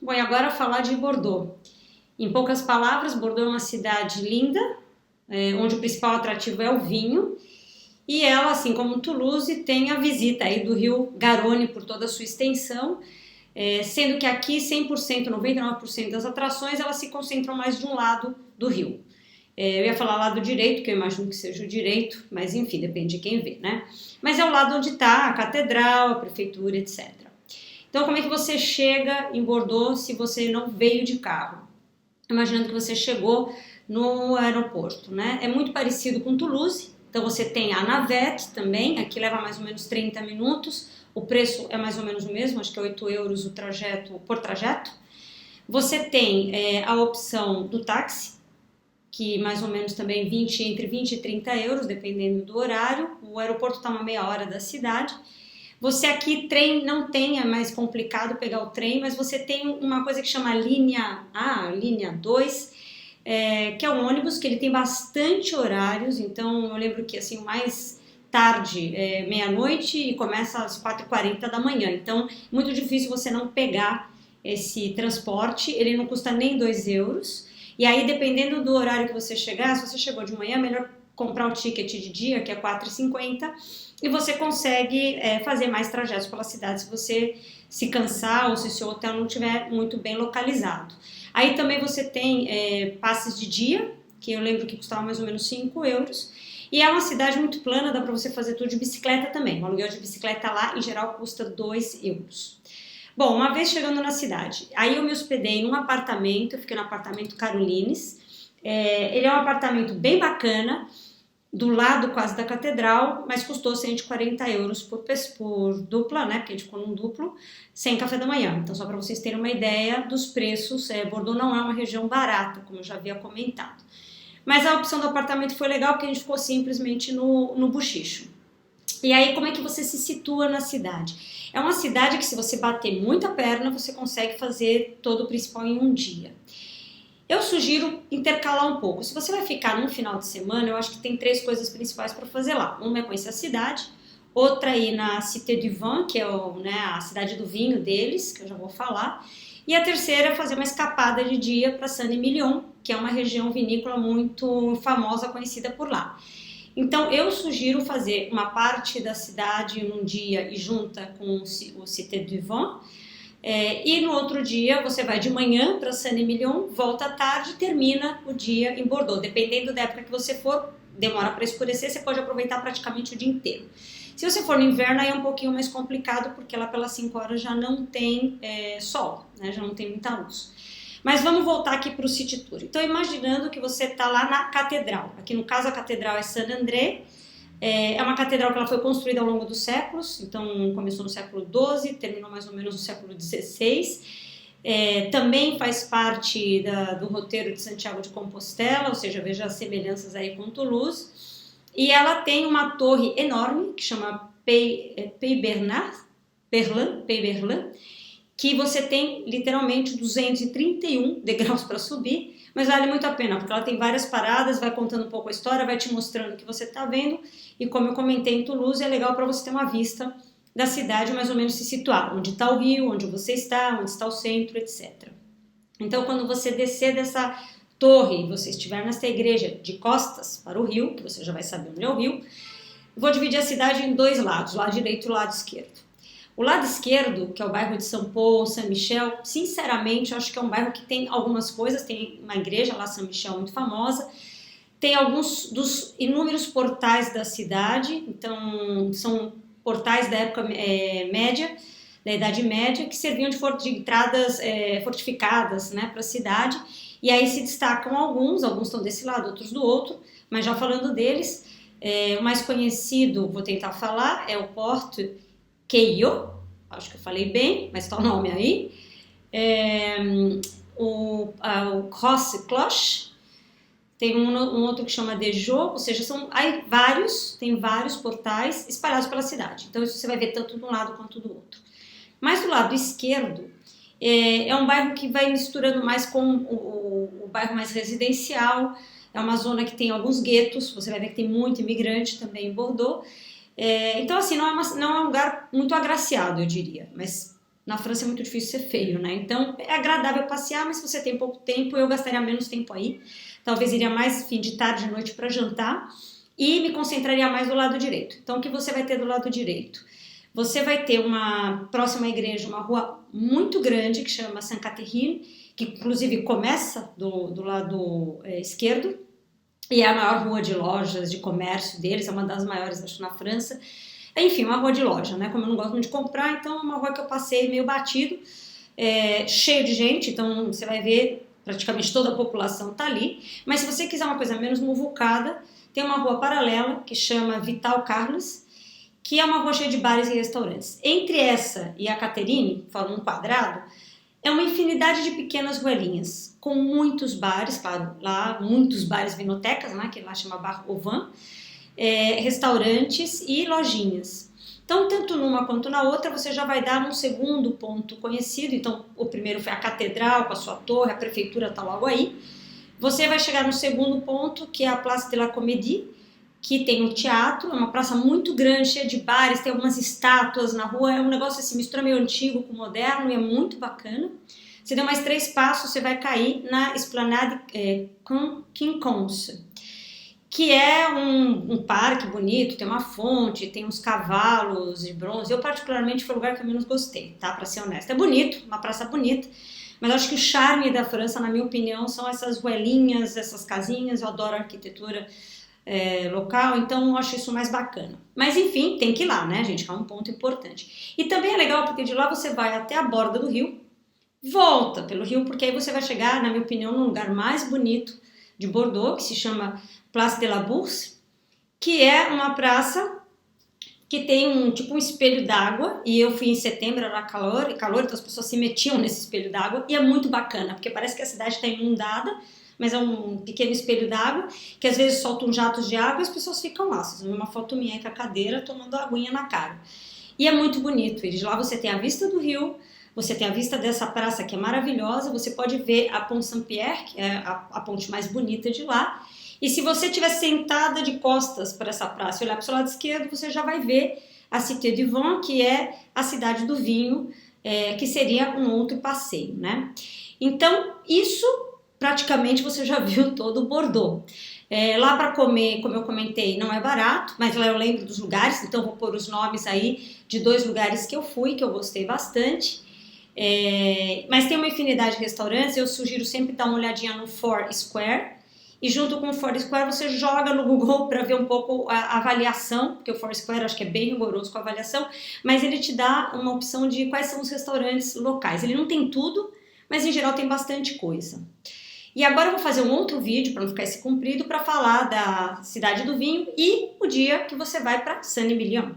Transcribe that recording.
Bom, e agora falar de Bordeaux. Em poucas palavras, Bordeaux é uma cidade linda, onde o principal atrativo é o vinho, e ela, assim como Toulouse, tem a visita aí do rio Garonne por toda a sua extensão, sendo que aqui 100%, 99% das atrações elas se concentram mais de um lado do rio. Eu ia falar lado direito, que eu imagino que seja o direito, mas enfim, depende de quem vê, né? Mas é o lado onde está a catedral, a prefeitura, etc. Então, como é que você chega em Bordeaux se você não veio de carro? Imaginando que você chegou no aeroporto, né? É muito parecido com Toulouse, então você tem a navette também, aqui leva mais ou menos 30 minutos, o preço é mais ou menos o mesmo, acho que é 8 euros o trajeto, por trajeto. Você tem a opção do táxi, que mais ou menos também entre 20 e 30 euros, dependendo do horário. O aeroporto está uma meia hora da cidade. Você aqui, trem não tem, é mais complicado pegar o trem, mas você tem uma coisa que chama linha A, linha 2, que é um ônibus que ele tem bastante horários, então eu lembro que assim, mais tarde, meia-noite e começa às 4h40 da manhã, então muito difícil você não pegar esse transporte, ele não custa nem 2 euros, e aí dependendo do horário que você chegar, se você chegou de manhã, é melhor comprar o ticket de dia, que é 4,50, e você consegue fazer mais trajetos pela cidade se você se cansar ou se seu hotel não estiver muito bem localizado. Aí também você tem passes de dia, que eu lembro que custava mais ou menos 5 euros, e é uma cidade muito plana, dá para você fazer tudo de bicicleta também. O aluguel de bicicleta lá, em geral, custa 2 euros. Bom, uma vez chegando na cidade, aí eu me hospedei num apartamento, eu fiquei no apartamento Carolines. Ele é um apartamento bem bacana, do lado quase da catedral, mas custou 140 euros por dupla, né? Porque a gente ficou num duplo, sem café da manhã. Então, só para vocês terem uma ideia dos preços, Bordeaux não é uma região barata, como eu já havia comentado. Mas a opção do apartamento foi legal, porque a gente ficou simplesmente no bochicho. E aí, como é que você se situa na cidade? É uma cidade que, se você bater muita perna, você consegue fazer todo o principal em um dia. Eu sugiro intercalar um pouco. Se você vai ficar num final de semana, eu acho que tem 3 coisas principais para fazer lá. Uma é conhecer a cidade, outra é ir na Cité du Vin, que é a cidade do vinho deles, que eu já vou falar. E a terceira é fazer uma escapada de dia para Saint-Émilion, que é uma região vinícola muito famosa, conhecida por lá. Então, eu sugiro fazer uma parte da cidade num dia e junta com o Cité du Vin. E no outro dia você vai de manhã para Saint-Émilion, volta à tarde e termina o dia em Bordeaux. Dependendo da época que você for, demora para escurecer, você pode aproveitar praticamente o dia inteiro. Se você for no inverno, aí é um pouquinho mais complicado, porque lá pelas 5 horas já não tem sol, né? Já não tem muita luz. Mas vamos voltar aqui para o City Tour. Então, imaginando que você está lá na catedral. Aqui no caso a catedral é Saint-André. É uma catedral que ela foi construída ao longo dos séculos, então começou no século XII, terminou mais ou menos no século XVI. Também faz parte do roteiro de Santiago de Compostela, ou seja, veja as semelhanças aí com Toulouse. E ela tem uma torre enorme, que chama Pays Berlin, que você tem literalmente 231 degraus para subir, mas vale muito a pena, porque ela tem várias paradas, vai contando um pouco a história, vai te mostrando o que você está vendo, e como eu comentei em Toulouse, é legal para você ter uma vista da cidade, mais ou menos se situar, onde está o rio, onde você está, onde está o centro, etc. Então, quando você descer dessa torre e você estiver nessa igreja de costas para o rio, que você já vai saber onde é o rio, vou dividir a cidade em 2 lados, o lado direito e o lado esquerdo. O lado esquerdo, que é o bairro de Saint-Paul, Saint-Michel, sinceramente, eu acho que é um bairro que tem algumas coisas, tem uma igreja lá, Saint-Michel, muito famosa, tem alguns dos inúmeros portais da cidade, então são portais da época média, da Idade Média, que serviam de entradas fortificadas, né, para a cidade, e aí se destacam alguns estão desse lado, outros do outro, mas já falando deles, o mais conhecido, vou tentar falar, é o Porte Caillot, acho que eu falei bem, mas está o nome aí. O Grosse Cloche, tem um outro que chama Dejot, ou seja, tem vários portais espalhados pela cidade. Então isso você vai ver tanto de um lado quanto do outro. Mas do lado esquerdo, é um bairro que vai misturando mais com o bairro mais residencial. É uma zona que tem alguns guetos, você vai ver que tem muito imigrante também em Bordeaux. Então, assim, não é um lugar muito agraciado, eu diria, mas na França é muito difícil ser feio, né? Então, é agradável passear, mas se você tem pouco tempo, eu gastaria menos tempo aí. Talvez iria mais fim de tarde, noite para jantar e me concentraria mais do lado direito. Então, o que você vai ter do lado direito? Você vai ter uma próxima igreja, uma rua muito grande que chama Sainte-Catherine, que inclusive começa do lado esquerdo, e é a maior rua de lojas, de comércio deles, é uma das maiores, acho, na França. Enfim, uma rua de loja, né? Como eu não gosto muito de comprar, então é uma rua que eu passei meio batido, cheio de gente, então você vai ver praticamente toda a população tá ali. Mas se você quiser uma coisa menos muvucada, tem uma rua paralela que chama Vital Carlos, que é uma rua cheia de bares e restaurantes. Entre essa e a Catherine, falando um quadrado, é uma infinidade de pequenas ruelinhas, com muitos bares, claro, lá muitos bares vinotecas, né, que lá chama Bar au Vin, restaurantes e lojinhas. Então, tanto numa quanto na outra, você já vai dar um segundo ponto conhecido. Então, o primeiro foi a catedral com a sua torre, a prefeitura está logo aí. Você vai chegar no segundo ponto, que é a Place de la Comédie, que tem um teatro, é uma praça muito grande, cheia de bares, tem algumas estátuas na rua, é um negócio assim, mistura meio antigo com moderno e é muito bacana. Você deu mais 3 passos, você vai cair na Esplanade Quinconce, que é um parque bonito, tem uma fonte, tem uns cavalos de bronze. Eu particularmente foi o lugar que eu menos gostei, tá, pra ser honesta. É bonito, uma praça bonita, mas acho que o charme da França, na minha opinião, são essas ruelinhas, essas casinhas. Eu adoro a arquitetura local, então eu acho isso mais bacana. Mas enfim, tem que ir lá, né, gente, que é um ponto importante. E também é legal porque de lá você vai até a borda do rio, volta pelo rio, porque aí você vai chegar, na minha opinião, no lugar mais bonito de Bordeaux, que se chama Place de la Bourse, que é uma praça que tem um espelho d'água, e eu fui em setembro, era calor, então as pessoas se metiam nesse espelho d'água, e é muito bacana, porque parece que a cidade está inundada, mas é um pequeno espelho d'água, que às vezes soltam jatos de água e as pessoas ficam lá. Vocês vão ver uma foto minha aí com a cadeira, tomando aguinha na cara. E é muito bonito, e de lá você tem a vista do rio, você tem a vista dessa praça que é maravilhosa, você pode ver a Pont Saint-Pierre, que é a ponte mais bonita de lá, e se você estiver sentada de costas para essa praça e olhar para o seu lado esquerdo, você já vai ver a Cité du Vin, que é a cidade do vinho, que seria um outro passeio, né? Então, isso praticamente você já viu todo o Bordeaux. Lá para comer, como eu comentei, não é barato, mas lá eu lembro dos lugares, então vou pôr os nomes aí de 2 lugares que eu fui, que eu gostei bastante. Mas tem uma infinidade de restaurantes, eu sugiro sempre dar uma olhadinha no Foursquare, e junto com o Foursquare você joga no Google para ver um pouco a avaliação, porque o Foursquare acho que é bem rigoroso com a avaliação, mas ele te dá uma opção de quais são os restaurantes locais. Ele não tem tudo, mas em geral tem bastante coisa. E agora eu vou fazer um outro vídeo, para não ficar esse comprido, para falar da cidade do vinho e o dia que você vai para Saint-Émilion.